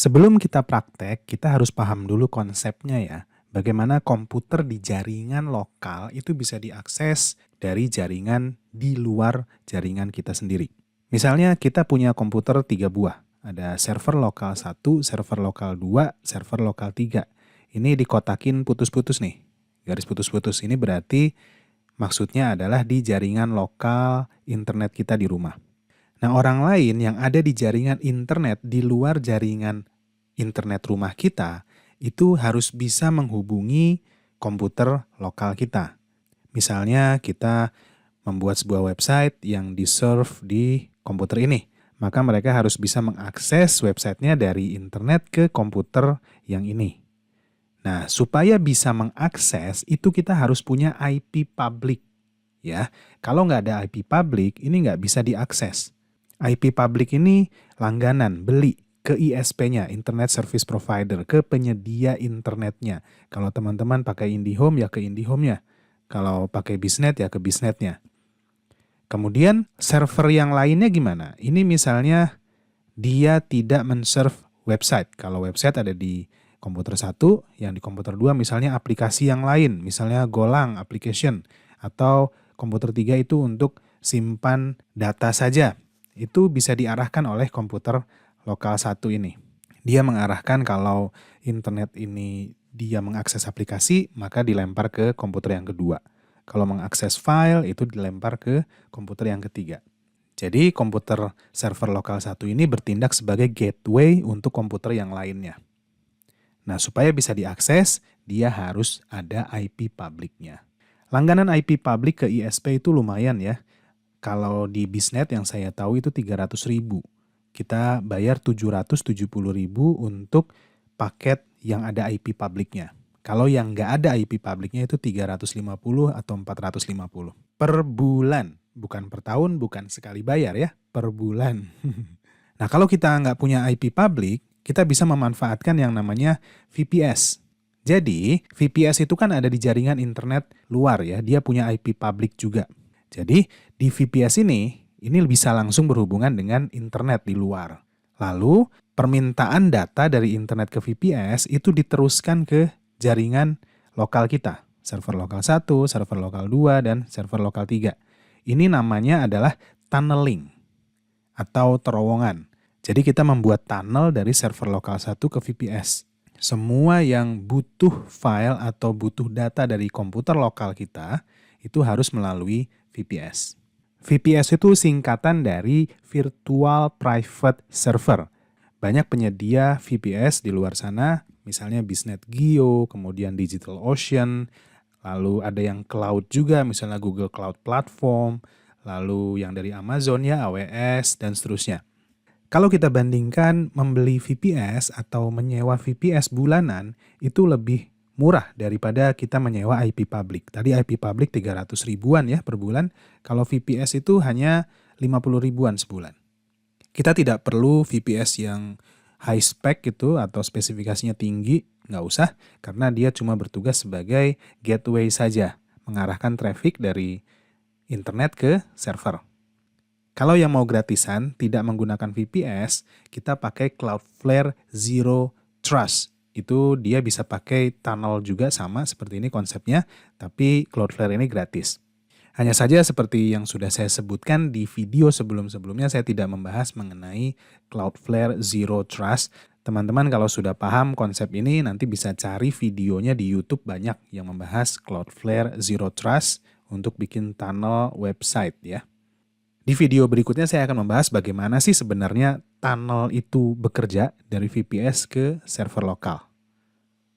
Sebelum kita praktek, kita harus paham dulu konsepnya ya. Bagaimana komputer di jaringan lokal itu bisa diakses dari jaringan di luar jaringan kita sendiri. Misalnya kita punya komputer 3 buah. Ada server lokal 1, server lokal 2, server lokal 3. Ini dikotakin putus-putus nih. Garis putus-putus ini berarti maksudnya adalah di jaringan lokal internet kita di rumah. Nah, orang lain yang ada di jaringan internet di luar jaringan internet rumah kita itu harus bisa menghubungi komputer lokal kita. Misalnya kita membuat sebuah website yang di-serve di komputer ini. Maka mereka harus bisa mengakses websitenya dari internet ke komputer yang ini. Nah, supaya bisa mengakses itu kita harus punya IP public. Ya, kalau nggak ada IP public ini nggak bisa diakses. IP public ini langganan, beli ke ISP-nya, Internet Service Provider, ke penyedia internetnya. Kalau teman-teman pakai IndiHome ya ke IndiHome-nya. Kalau pakai Biznet ya ke Biznet-nya. Kemudian server yang lainnya gimana? Ini misalnya dia tidak men-serve website. Kalau website ada di komputer 1, yang di komputer 2 misalnya aplikasi yang lain. Misalnya Golang application. Atau komputer 3 itu untuk simpan data saja. Itu bisa diarahkan oleh komputer lokal 1 ini. Dia mengarahkan kalau internet ini dia mengakses aplikasi, maka dilempar ke komputer yang kedua. Kalau mengakses file, itu dilempar ke komputer yang ketiga. Jadi komputer server lokal 1 ini bertindak sebagai gateway untuk komputer yang lainnya. Nah, supaya bisa diakses, dia harus ada IP publiknya. Langganan IP publik ke ISP itu lumayan ya. Kalau di Biznet yang saya tahu itu 300.000. Kita bayar 770.000 untuk paket yang ada IP publiknya. Kalau yang nggak ada IP publiknya itu 350 atau 450 per bulan. Bukan per tahun, bukan sekali bayar ya, per bulan. Nah, kalau kita nggak punya IP publik, kita bisa memanfaatkan yang namanya VPS. Jadi, VPS itu kan ada di jaringan internet luar ya, dia punya IP publik juga. Jadi, di VPS ini bisa langsung berhubungan dengan internet di luar. Lalu, permintaan data dari internet ke VPS itu diteruskan ke jaringan lokal kita. Server lokal 1, server lokal 2, dan server lokal 3. Ini namanya adalah tunneling atau terowongan. Jadi kita membuat tunnel dari server lokal 1 ke VPS. Semua yang butuh file atau butuh data dari komputer lokal kita itu harus melalui VPS. VPS itu singkatan dari Virtual Private Server. Banyak penyedia VPS di luar sana, misalnya Biznet Geo, kemudian DigitalOcean, lalu ada yang cloud juga, misalnya Google Cloud Platform, lalu yang dari Amazon ya, AWS, dan seterusnya. Kalau kita bandingkan membeli VPS atau menyewa VPS bulanan, itu lebih murah daripada kita menyewa IP public. Tadi IP public 300 ribuan ya per bulan. Kalau VPS itu hanya 50 ribuan sebulan. Kita tidak perlu VPS yang high spec gitu atau spesifikasinya tinggi. Nggak usah, karena dia cuma bertugas sebagai gateway saja. Mengarahkan traffic dari internet ke server. Kalau yang mau gratisan, tidak menggunakan VPS, kita pakai Cloudflare Zero Trust. Itu dia bisa pakai tunnel juga sama seperti ini konsepnya, tapi Cloudflare ini gratis. Hanya saja seperti yang sudah saya sebutkan di video sebelum-sebelumnya, saya tidak membahas mengenai Cloudflare Zero Trust. Teman-teman kalau sudah paham konsep ini, nanti bisa cari videonya di YouTube banyak yang membahas Cloudflare Zero Trust untuk bikin tunnel website ya. Di video berikutnya saya akan membahas bagaimana sih sebenarnya tunnel itu bekerja dari VPS ke server lokal.